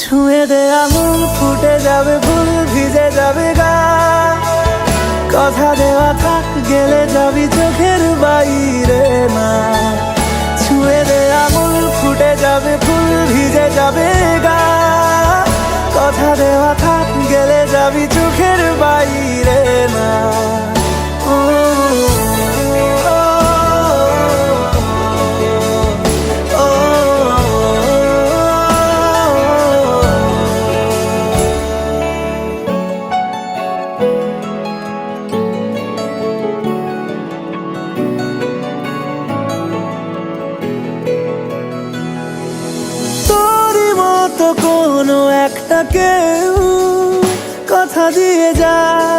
ছুঁয়ে দে আঙুল, ফুটে যাবে ফুল, ভিজে যাবে গা। কথা দেওয়া থাক, গেলে যাবি চোখের বাইরে না। ছুঁয়ে দে আঙুল, ফুটে যাবে ফুল, ভিজে যাবে গা। কথা দেওয়া থাক, গেলে যাবি চোখের বাইরে না। ও, তো কোনো একটা কেউ কথা দিয়ে যায়।